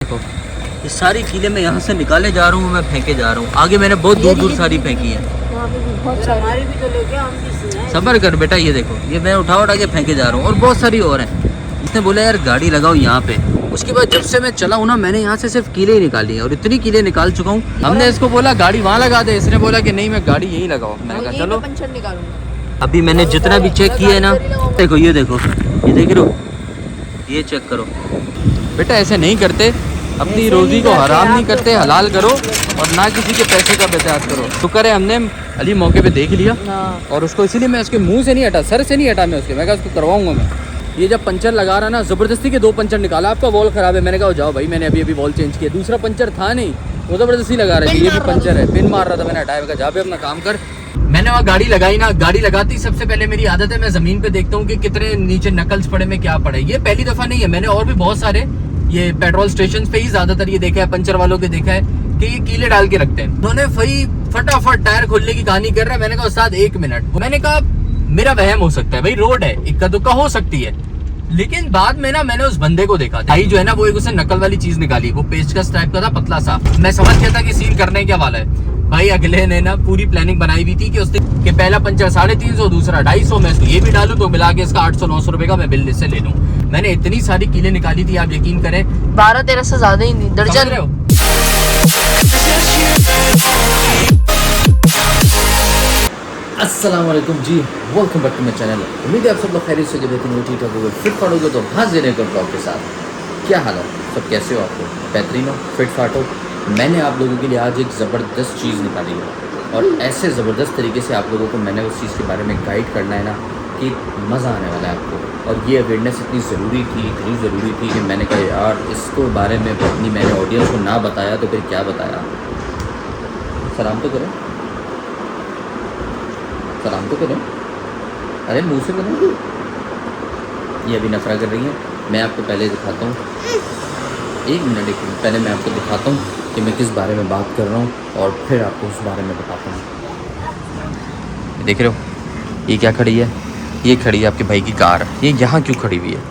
देखो, ये सारी कीले मैं यहाँ से निकाले जा रहा हूँ, मैं फेंके जा रहा हूँ। आगे मैंने बहुत दूर दूर सारी फेंकी है। हमारी भी तो लेके हम भी सबर कर बेटा, ये देखो, ये मैं उठा के फेंके जा रहा हूँ और बहुत सारी और हैं। इसने बोला यार गाड़ी लगाओ यहाँ पे। उसके बाद जब से मैं चला हूँ ना, मैंने यहाँ से सिर्फ कीले ही निकाली है और इतनी कीले निकाल चुका हूँ। हमने इसको बोला गाड़ी वहाँ लगा दे, इसने बोला कि नहीं मैं गाड़ी यही लगाओ। मैंने कहा चलो। पंचर निकालूंगा। अभी मैंने जितना भी चेक किया है ना, देखो ये देखो, ये देख रहे हो, ये चेक करो बेटा। ऐसे नहीं करते, अपनी रोजी को हराम नहीं करते, हलाल करो और ना किसी के पैसे का बचाव करो। शुक्र है हमने अली मौके पे देख लिया और उसको इसीलिए मैं उसके मुंह से नहीं हटा, सर से नहीं हटा मैं उसके। मैं कहा उसको करवाऊंगा मैं। ये जब पंचर लगा रहा ना, ज़बरदस्ती के 2 पंचर निकाला। आपका वॉल ख़राब है। मैंने कहा जाओ भाई, मैंने अभी वॉल चेंज किया। दूसरा पंचर था नहीं, वो ज़बरदस्ती लगा रहे थे। ये भी पंचर है, पिन मार रहा था। मैंने हटाया, जा पे अपना काम कर। मैंने वहाँ गाड़ी लगाई ना, गाड़ी लगाती सबसे पहले मेरी आदत है, मैं ज़मीन पे देखता हूँ कि कितने नीचे नकल्स पड़े में क्या पड़े। ये पहली दफ़ा नहीं है, मैंने और भी बहुत सारे ये पेट्रोल स्टेशन पे ही ज़्यादातर ये देखा है, पंचर वालों के देखा है कि ये कीले डाल के रखते हैं। उन्होंने वही फटाफट टायर खोलने की कहानी कर रहा है। मैंने कहा उस्ताद 1 मिनट। मैंने कहा मेरा वहम हो सकता है भाई, रोड है, इक्का दुक्का हो सकती है। लेकिन बाद में ना मैंने उस बंदे को देखा, भाई जो है ना वो एक उसने नकल वाली चीज निकाली, वो पेचकस टाइप का था, पतला सा। मैं समझ गया था कि सीन करने क्या वाला है। भाई अगले ने ना पूरी प्लानिंग बनाई हुई थी कि उसने कि पहला पंचर 350, दूसरा 250, मैं इसको ये भी डालूं तो मिला के इसका 800-900 रुपए का मैं बिल इससे ले लूं। मैंने इतनी सारी कीलें निकाली थी, आप यकीन करें 12-13 से ज्यादा ही नहीं, दर्जन। रहे हो। अस्सलाम वालेकुम जी, welcome back to my channel. उम्मीद है आप सब लोग खैरियत से जब देखिए ठीक ठाक होगा, फिट फाट होगा। तो हाजिर है ब्लॉग के साथ। क्या हाल है सब, कैसे हो आप लोग? बेहतरीन हो, फिट फाट हो। मैंने आप लोगों के लिए आज एक ज़बरदस्त चीज़ निकाली है और ऐसे ज़बरदस्त तरीके से आप लोगों को मैंने उस चीज़ के बारे में गाइड करना है ना कि मज़ा आने वाला है आपको। और ये अवेयरनेस इतनी ज़रूरी थी कि मैंने कहा यार इसको बारे में अपनी मैंने ऑडियंस को ना बताया तो फिर क्या बताया। सलाम तो करें, सलाम तो करें। अरे मुँह से करें। ये अभी नफरा कर रही है। मैं आपको पहले दिखाता हूँ, 1 मिनट पहले मैं आपको दिखाता हूँ कि मैं किस बारे में बात कर रहा हूँ और फिर आपको उस बारे में बताता हूँ। देख रहे हो ये क्या खड़ी है? ये खड़ी है आपके भाई की कार। ये यहाँ क्यों खड़ी हुई है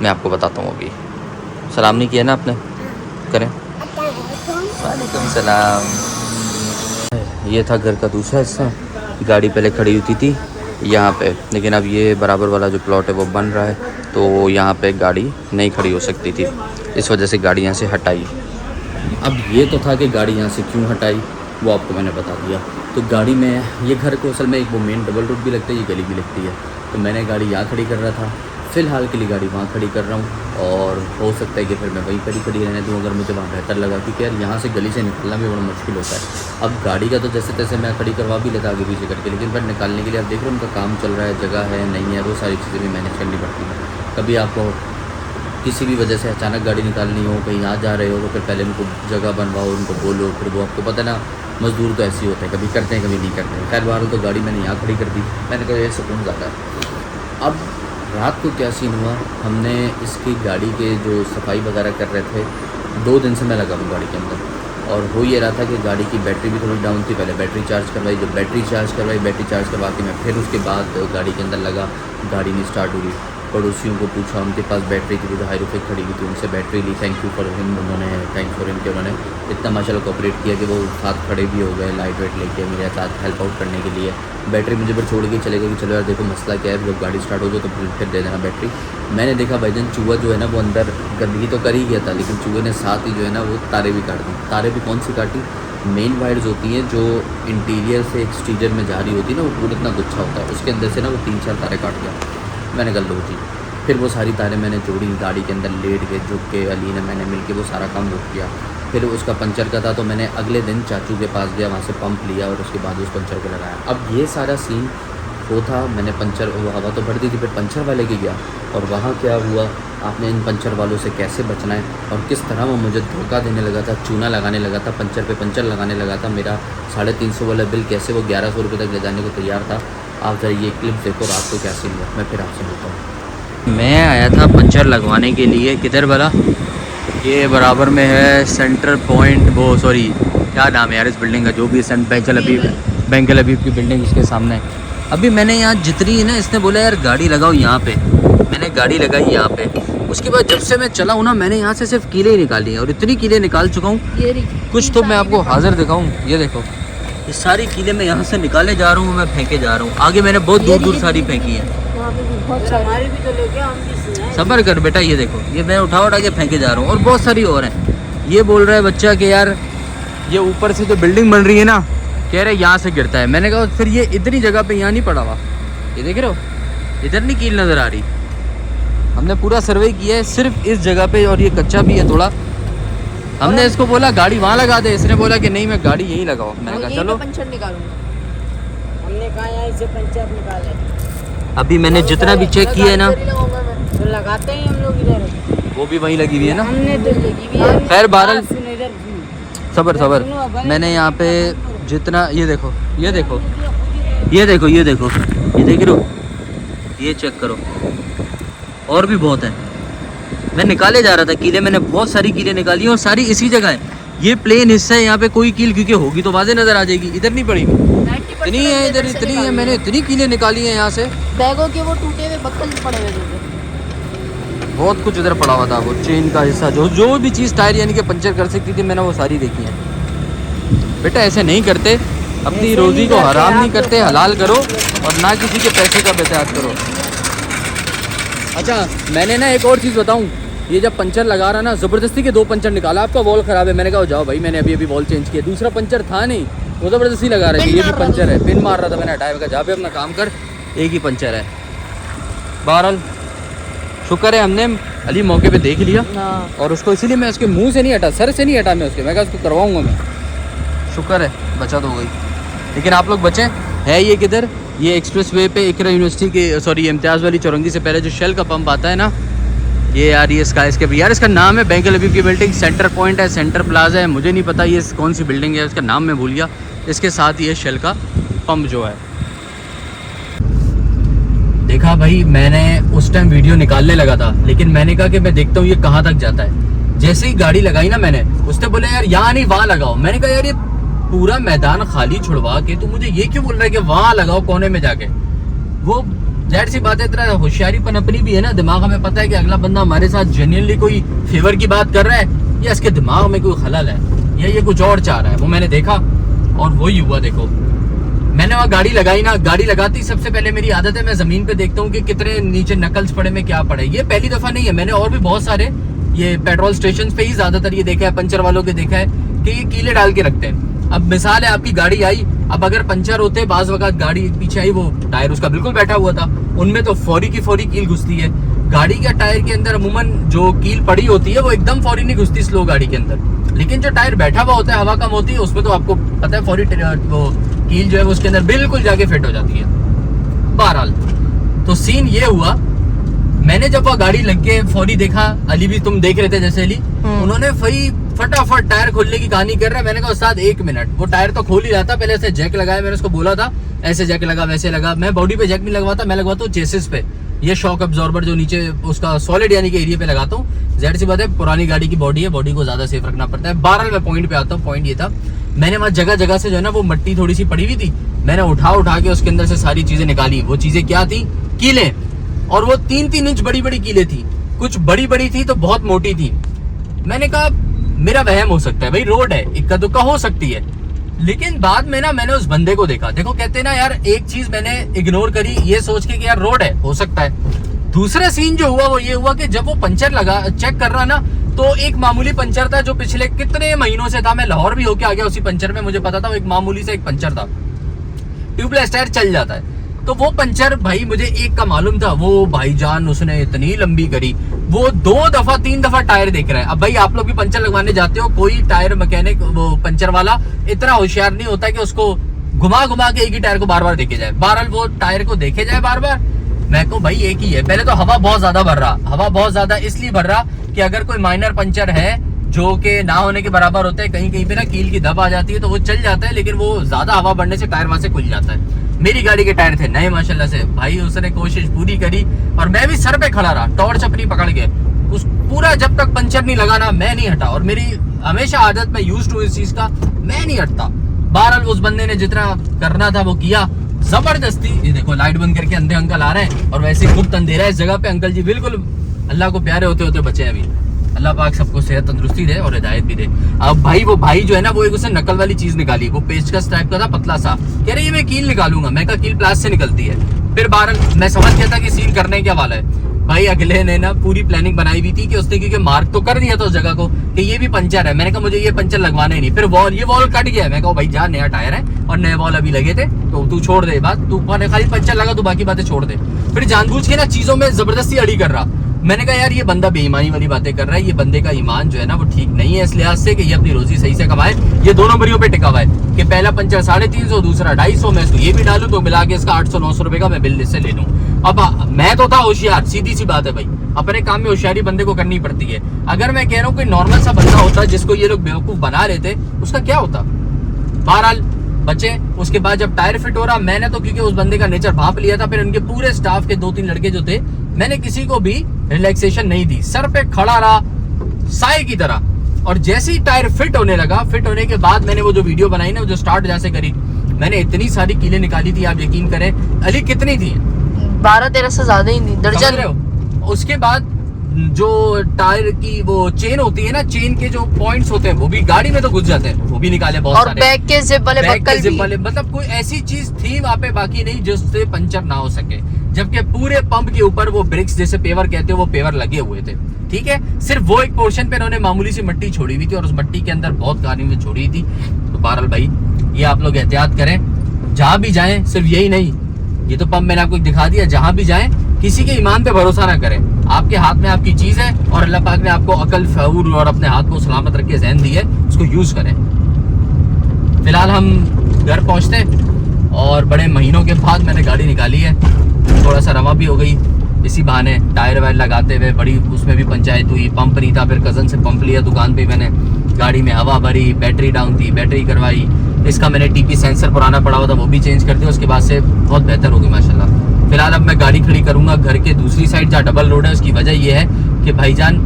मैं आपको बताता हूँ। अभी सलाम नहीं किया ना आपने, करें। वालेकुम सलाम। ये था घर का दूसरा हिस्सा। गाड़ी पहले खड़ी होती थी यहाँ पे, लेकिन अब ये बराबर वाला जो प्लॉट है वो बन रहा है, तो यहाँ पे गाड़ी नहीं खड़ी हो सकती थी, इस वजह से गाड़ी यहाँ से हटाई। अब ये तो था कि गाड़ी यहाँ से क्यों हटाई वो आपको मैंने बता दिया। तो गाड़ी में ये घर को असल में एक वो मेन डबल रोड भी लगता है, ये गली भी लगती है। तो मैंने गाड़ी यहाँ खड़ी कर रहा था, फ़िलहाल के लिए गाड़ी वहाँ खड़ी कर रहा हूँ और हो सकता है कि फिर मैं वहीं खड़ी रहने दूँ अगर मुझे वहाँ बेहतर लगा, क्योंकि यार यहाँ से गली से निकलना भी बड़ा मुश्किल होता है। अब गाड़ी का तो जैसे तैसे मैं खड़ी करवा भी लेता आगे पीछे करके, लेकिन फिर निकालने के लिए आप देख रहे हो उनका काम चल रहा है, जगह है नहीं है, वो सारी चीज़ें भी मैनेज करनी पड़ती हैं। कभी आपको किसी भी वजह से अचानक गाड़ी निकालनी हो, कहीं आ जा रहे हो, तो फिर पहले उनको जगह बनवाओ, उनको बोलो, फिर वो आपको पता ना मज़दूर तो ऐसे ही होते हैं, कभी करते हैं कभी नहीं करते हैं। खैर बार तो गाड़ी मैंने यहाँ खड़ी कर दी। मैंने कहा ये सुकून ज़्यादा है। अब रात को क्या सीन हुआ, हमने इसकी गाड़ी के जो सफाई वगैरह कर रहे थे, 2 दिन से मैं लगा हूँ गाड़ी के अंदर, और हो ये रहा था कि गाड़ी की बैटरी भी थोड़ी डाउन थी। पहले बैटरी चार्ज करवाई, जब बैटरी चार्ज करवा के मैं फिर उसके बाद गाड़ी के अंदर लगा, गाड़ी नहीं स्टार्ट हुई। पड़ोसियों को पूछा, उनके पास बैटरी की जो हाईरूफ खड़ी हुई थी, उनसे बैटरी ली। थैंक यू फॉर हिम, उन्होंने थैंक फॉर हिम कि उन्होंने इतना माशाल्लाह कोऑपरेट किया कि वो साथ खड़े भी हो गए, लाइट वेट लेके मेरे साथ हेल्प आउट करने के लिए। बैटरी मुझे फिर छोड़ के चले गए कि चलो यार देखो मसला क्या है, जब गाड़ी स्टार्ट हो जाए तो फिर दे देना बैटरी। मैंने देखा भाईजान चूहा जो है ना वो अंदर गंदगी तो कर ही गया था, लेकिन चूहे ने साथ ही जो है ना वो तारे भी काट दी। तारे भी कौन सी काटी? मेन वायर्स होती हैं जो इंटीरियर से एक्सटीरियर में जा रही होती है ना, वो पूरा इतना गुच्छा होता है, उसके अंदर से ना वो 3-4 तारे काट गया। मैंने कहा लो जी। फिर वो सारी तारें मैंने जोड़ी, गाड़ी के अंदर लेट के झुक के अली ने मैंने मिल के वो सारा काम रोक किया। फिर उसका पंचर का था तो मैंने अगले दिन चाचू के पास गया, वहाँ से पंप लिया और उसके बाद उस पंचर को लगाया। अब ये सारा सीन वो था, मैंने पंचर वो हवा तो भर दी थी, फिर पंचर वाले के गया और वहाँ क्या हुआ, आपने इन पंचर वालों से कैसे बचना है और किस तरह वो मुझे धोखा देने लगा था, चूना लगाने लगा था, पंचर पे पंचर लगाने लगा था। मेरा 350 वाला बिल कैसे वो 1100 रुपये तक ले जाने को तैयार था। आप जरा ये क्लिप देखो रात को क्या सीन हुआ, मैं फिर आपसे मिलता हूँ। मैं आया था पंचर लगवाने के लिए, किधर वाला, ये बराबर में है सेंट्रल पॉइंट, वो सॉरी क्या नाम है यार इस बिल्डिंग का, जो भी सेंट बैंकल अबीब की बिल्डिंग उसके सामने। अभी मैंने यहाँ जितनी ना, इसने बोला यार गाड़ी लगाओ यहाँ पे, मैंने गाड़ी लगाई यहाँ पे। उसके बाद जब से मैं चला हूँ ना, मैंने यहाँ से सिर्फ कीले ही निकाली हैं और इतनी कीले निकाल चुका हूँ, कुछ तो मैं आपको हाजिर दिखाऊँ। ये देखो, ये सारी कीले मैं यहाँ से निकाले जा रहा हूँ, मैं फेंके जा रहा हूँ। आगे मैंने बहुत दूर दूर सारी फेंकी है। हमारी भी तो लेके हम भी सुनाए। सबर कर बेटा, ये देखो, ये मैं उठा के फेंके जा रहा हूँ और बहुत सारी और हैं। ये बोल रहा है बच्चा कि यार ये ऊपर से जो बिल्डिंग बन रही है ना, कह रहे यहाँ से गिरता है। मैंने कहा फिर ये इतनी जगह पे यहाँ नहीं पड़ा हुआ, ये देख रहे हो, इधर नहीं कील नज़र आ रही। हमने पूरा सर्वे किया है सिर्फ इस जगह पे, और ये कच्चा भी है थोड़ा। हमने इसको बोला गाड़ी वहाँ लगा दे, इसने बोला कि नहीं मैं गाड़ी यहीं लगाओ। मैंने कहा चलो, पंचर निकालूंगा। हमने कहा यहाँ से पंचर निकाले। अभी मैंने जितना भी चेक किया है ना, तो लगाते ही हम लोग इधर, वो भी वहीं लगी हुई है ना। हमने तो लगी हुई है। खैर बहरहाल, इधर सबर सबर, मैंने यहाँ पे जितना, ये देखो ये देखो ये देखो ये देखो, ये देख रहे हो, ये चेक करो, और भी बहुत है। मैं निकाले जा रहा था कीले, मैंने बहुत सारी कीले निकाली और सारी इसी जगह है। ये प्लेन हिस्सा है, यहाँ पे कोई कील क्योंकि होगी तो वाजे नज़र आ जाएगी, इधर नहीं पड़ेगी। इतनी है इधर, इतनी है, मैंने इतनी कीले निकाली हैं यहाँ से। बैगों के वो टूटे हुए बक्कल पड़े हुए थे। बहुत कुछ इधर पड़ा हुआ था, वो चेन का हिस्सा, जो भी चीज़ टायर यानी कि पंचर कर सकती थी, मैंने वो सारी देखी है। बेटा ऐसे नहीं करते, अपनी रोज़ी को हराम नहीं करते, हलाल करो और ना किसी के पैसे का बेचात करो। अच्छा मैंने ना एक और चीज़ बताऊँ, ये जब पंचर लगा रहा ना, ज़बरदस्ती के 2 पंचर निकाला। आपका वॉल ख़राब है, मैंने कहा जाओ भाई, मैंने अभी वॉल चेंज किया। दूसरा पंचर था नहीं, वो ज़बरदस्ती लगा रहे थे। ये भी पंचर है, पिन मार रहा था, मैंने हटाया, का जा भी अपना काम कर, एक ही पंचर है। बहरहाल शुक्र है हमने अली मौके पे देख लिया, और उसको इसीलिए मैं उसके मुंह से नहीं हटा, सर से नहीं हटा मैं उसके, मैं कहा उसको करवाऊंगा मैं। शुक्र है बचा तो हो गई, लेकिन आप लोग बचें। है ये किधर, ये एक्सप्रेस वे पे इकरा यूनिवर्सिटी के, सॉरी इम्तियाज़ वाली चौरंगी से पहले जो शेल का पंप आता है ना, ये यार ये स्काई इसके यार, इसका नाम है बैंक अल अबीब की बिल्डिंग, सेंटर पॉइंट है, सेंटर प्लाजा है, मुझे नहीं पता ये कौन सी बिल्डिंग है, उसका नाम मैं भूल गया। इसके साथ ये शेल का पंप जो है। देखा भाई, मैंने उस टाइम वीडियो निकालने लगा था, लेकिन मैंने कहा कि मैं देखता हूँ ये कहाँ तक जाता है। जैसे ही गाड़ी लगाई ना मैंने, उसने बोला यार यहाँ नहीं वहाँ लगाओ। मैंने कहा यार ये पूरा मैदान खाली छुड़वा के तू मुझे ये क्यों बोल रहा है कि वहाँ लगाओ कोने में जाके। वो जाहिर सी बात है, इतना होशियारीपन अपनी भी है ना, दिमाग हमें पता है कि अगला बंदा हमारे साथ जेन्युइनली कोई फेवर की बात कर रहा है या इसके दिमाग में कोई खलल है या ये कुछ और चाह रहा है। वो मैंने देखा और वही हुआ। देखो मैंने वहाँ गाड़ी लगाई ना, गाड़ी लगाती सबसे पहले मेरी आदत है, मैं जमीन पे देखता हूँ कि कितने नीचे नकल्स पड़े में क्या पड़े। ये पहली दफा नहीं है, मैंने और भी बहुत सारे ये पेट्रोल स्टेशन पे ही ज्यादातर ये देखा है, पंचर वालों के देखा है कि ये कीले डाल के रखते हैं। अब मिसाल है आपकी गाड़ी आई, अब अगर पंचर होते, बाज वक्त गाड़ी पीछे आई, वो टायर उसका बिल्कुल बैठा हुआ था, उनमें तो फौरी की फौरी कील घुसती है। गाड़ी के टायर के अंदर अमूमन जो कील पड़ी होती है वो एकदम फौरी नहीं घुसती स्लो गाड़ी के अंदर, लेकिन जो टायर बैठा हुआ होता है, हवा कम होती है, उसमें तो आपको पता है फौरी वो कील जो है उसके अंदर बिल्कुल जाके फिट हो जाती है। बहरहाल तो सीन ये हुआ, मैंने जब वो गाड़ी लग के फौरी देखा, अली भी तुम देख रहे थे जैसे अली, उन्होंने फटाफट टायर खोलने की कहानी कर रहा है। मैंने कहा उस्ताद 1 मिनट, वो टायर तो खोल ही रहा था, पहले ऐसे जैक लगाया, मैंने उसको बोला था ऐसे जैक लगा वैसे लगा। मैं बॉडी पे जैक नहीं लगवाता, मैं लगवाता हूँ चेसिस पे, ये शॉक अब्जॉर्बर जो नीचे उसका सॉलिड यानी कि एरिया पे लगाता हूँ। जाहिर सी बात है पुरानी गाड़ी की बॉडी है, बॉडी को ज्यादा सेफ रखना पड़ता है। बहरहाल मैं पॉइंट पे आता हूँ। पॉइंट ये था, मैंने वहाँ जगह जगह से जो है ना वो मट्टी थोड़ी सी पड़ी हुई थी, मैंने उठा के उसके अंदर से सारी चीजें निकाली। वो चीजें क्या थी, कीले, और वो 3-3 इंच बड़ी बड़ी कीले थी, कुछ बड़ी बड़ी थी तो बहुत मोटी थी। मैंने कहा मेरा वहम हो सकता है भाई, रोड है, इक्का दुक्का हो सकती है। लेकिन बाद में ना मैंने उस बंदे को देखा, देखो कहते हैं ना यार, एक चीज मैंने इग्नोर करी ये सोच के कि यार रोड है, हो सकता है। दूसरा सीन जो हुआ वो ये हुआ कि जब वो पंचर लगा चेक कर रहा ना, तो एक मामूली पंचर था जो पिछले कितने महीनों से था, मैं लाहौर भी होके आ गया उसी पंचर में, मुझे पता था वो एक मामूली से एक पंचर था, ट्यूबलेस टायर चल जाता है। तो वो पंचर भाई मुझे एक का मालूम था, वो भाईजान उसने इतनी लंबी करी, वो 2-3 दफा टायर देख रहा है। अब भाई आप लोग भी पंचर लगवाने जाते हो, कोई टायर मैकेनिक वो पंचर वाला इतना होशियार नहीं होता कि उसको घुमा के एक ही टायर को बार बार देखे जाए। बहरहाल वो टायर को देखे जाए बार बार, मैं को भाई एक ही है। पहले तो हवा बहुत ज्यादा भर रहा, हवा बहुत ज्यादा इसलिए भर रहा कि अगर कोई माइनर पंचर है जो कि ना होने के बराबर होता है, कहीं कहीं पे ना कील की दब आ जाती है तो वो चल जाता है, लेकिन वो ज्यादा हवा बढ़ने से टायर वहां से खुल जाता है। मेरी गाड़ी के टायर थे नए माशाल्लाह से, भाई उसने कोशिश पूरी करी और मैं भी सर पे खड़ा रहा, टॉर्च अपनी पकड़ के उस पूरा, जब तक पंचर नहीं लगाना मैं नहीं हटा, और मेरी हमेशा आदत, मैं यूज्ड हूं इस चीज का, मैं नहीं हटता। बहरहाल उस बंदे ने जितना करना था वो किया जबरदस्ती। ये देखो लाइट बंद करके अंधे अंकल आ रहे हैं और वैसे गुप्त अंधेरा इस जगह पे, अंकल जी बिल्कुल अल्लाह को प्यारे होते होते बचे हैं अभी। अल्लाह पाक सबको सेहत तंदुरुस्ती दे और हिदायत भी दे। अब भाई वो भाई जो है ना, वो एक उसने नकल वाली चीज निकाली, वो पेचकस टाइप का था, पतला सा। कह रहे ये मैं कील निकालूंगा। मैं कहा कील प्लास से निकलती है। फिर 12 मैं समझ गया था कि सीन करने क्या वाला है। भाई अगले ने ना पूरी प्लानिंग बनाई हुई थी कि उसने, क्योंकि मार्क तो कर दिया था उस जगह को कि ये भी पंचर है। मैंने कहा मुझे ये पंचर लगवाना ही नहीं। फिर ये वॉल कट गया। मैं कहा भाई जा, नया टायर है और नए वॉल अभी लगे थे, तो तू छोड़ दे बात, तू खाली पंचर लगा, तू बाकी बातें छोड़ दे। फिर जानबूझ के ना चीजों में जबरदस्ती अड़ी कर रहा। मैंने कहा यार ये बंदा बेईमानी वाली बातें कर रहा है, ये बंदे का ईमान जो है ना वो ठीक नहीं है, इस लिहाज से कि ये अपनी रोजी सही से कमाए। ये दोनों बरियों पे टिका हुआ है कि पहला पंचर 350, दूसरा 250, मैं इसको ये भी डालूं तो मिला के इसका 800-900 रुपए का मैं बिल इससे ले लूं। अब मैं तो था होशियार, सीधी सी बात है भाई, अपने काम में होशियारी बंदे को करनी पड़ती है। अगर मैं कह रहा हूँ कोई नॉर्मल सा बंदा होता जिसको ये लोग बेवकूफ बना रहे थे, उसका क्या होता। बहरहाल बचे। उसके बाद जब टायर फिट हो रहा, मैंने तो क्योंकि उस बंदे का नेचर भांप लिया था, फिर उनके पूरे स्टाफ के 2-3 लड़के जो थे, मैंने किसी को भी रिलैक्सेशन नहीं दी, सर पे खड़ा रहा साए की तरह। और जैसे ही टायर फिट होने लगा, फिट होने के बाद मैंने वो जो वीडियो बनाई ना, जो स्टार्ट जैसे करी, मैंने इतनी सारी कीलें निकाली थी, आप यकीन करें। अली कितनी थी? 12-13 से ज्यादा ही नहीं, दर्जन। उसके बाद जो टायर की वो चेन होती है ना, चेन के जो पॉइंट्स होते हैं वो भी गाड़ी में तो घुस जाते हैं, वो भी निकाले बहुत और सारे। बैक के जिप वाले बक्कल भी। मतलब कोई ऐसी चीज थी वहां पे बाकी नहीं जिससे पंचर ना हो सके। जबकि पूरे पंप के ऊपर वो ब्रिक्स जैसे पेवर कहते हैं, वो पेवर लगे हुए थे। ठीक है, सिर्फ वो एक पोर्शन पे उन्होंने मामूली सी मट्टी छोड़ी हुई थी और उस मट्टी के अंदर बहुत गाड़ी में छोड़ी थी। तो बहरहाल भाई ये आप लोग एहतियात करें, जहां भी जाएं। सिर्फ यही नहीं, ये तो पंप मैंने आपको दिखा दिया, जहां भी जाएं किसी के ईमान पे भरोसा ना करें। आपके हाथ में आपकी चीज है और अल्लाह पाक ने आपको अकल, शऊर और अपने हाथ को सलामत रख के ज़हन दी है, उसको यूज करें। फिलहाल हम घर पहुंचते और बड़े महीनों के बाद मैंने गाड़ी निकाली है, थोड़ा सा रवा भी हो गई इसी बहाने। टायर वायर लगाते हुए बड़ी उसमें भी पंचायत हुई, पंप नहीं था, फिर कज़न से पंप लिया दुकान पे मैंने, गाड़ी में हवा भरी, बैटरी डाउन थी, बैटरी करवाई, इसका मैंने टीपी सेंसर पुराना पड़ा हुआ था वो भी चेंज कर दिया। उसके बाद से बहुत बेहतर हो गई माशाल्लाह। फिलहाल अब मैं गाड़ी खड़ी करूंगा घर के दूसरी साइड जहाँ डबल रोड है। उसकी वजह यह है कि भाईजान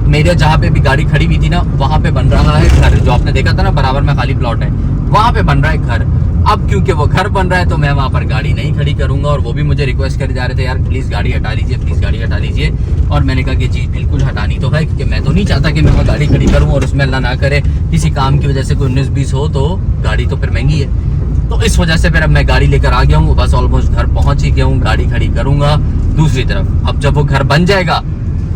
मेरे जहाँ पे भी गाड़ी खड़ी हुई थी ना, वहाँ पे बन रहा है घर, जो आपने देखा था ना बराबर में खाली प्लॉट है, वहाँ पे बन रहा है घर। अब क्योंकि वो घर बन रहा है तो मैं वहाँ पर गाड़ी नहीं खड़ी करूंगा। और वो भी मुझे रिक्वेस्ट करे जा रहे थे, यार प्लीज गाड़ी हटा लीजिए, प्लीज गाड़ी हटा लीजिए। और मैंने कहा कि जी बिल्कुल हटानी तो है, क्योंकि मैं तो नहीं चाहता कि मैं वहाँ गाड़ी खड़ी करूँ और उसमें अल्लाह ना करे किसी काम की वजह से कोई 19-20 हो तो गाड़ी तो फिर महंगी है। तो इस वजह से फिर अब मैं गाड़ी लेकर आ गया हूँ, बस ऑलमोस्ट घर पहुंच ही गया हूँ, गाड़ी खड़ी करूंगा दूसरी तरफ। अब जब वो घर बन जाएगा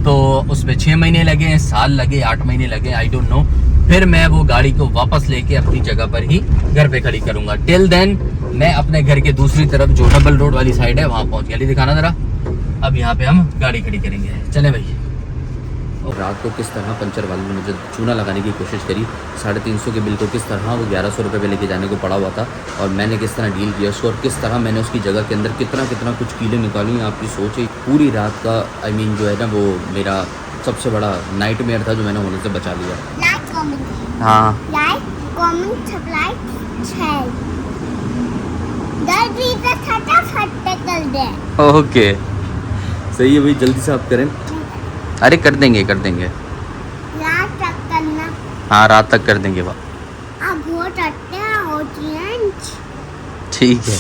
तो उसमें 6 महीने लगे, साल लगे, 8 महीने लगे, आई डोंट नो, फिर मैं वो गाड़ी को वापस लेके अपनी जगह पर ही घर पे खड़ी करूंगा। टिल देन मैं अपने घर के दूसरी तरफ जो डबल रोड वाली साइड है वहां पहुंच गया। दिखाना जरा, अब यहाँ पे हम गाड़ी खड़ी करेंगे। चले भाई। और रात को किस तरह पंचर वाले ने मुझे चूना लगाने की कोशिश करी, 350 के बिल को किस तरह वो 1100 रुपये पे लेके जाने को पड़ा हुआ था, और मैंने किस तरह डील किया उसको, और किस तरह मैंने उसकी जगह के अंदर कितना कुछ कीलें निकाली। आपकी सोच है पूरी रात का, आई मीन जो है ना वो मेरा सबसे बड़ा नाइटमेयर था जो मैंने होने से बचा लिया। हाँ ओके सही है भाई, जल्दी से आप करें। अरे कर देंगे रात तक करना। हाँ रात तक कर देंगे। वाह अब बहुत अच्छा होती है। ठीक है।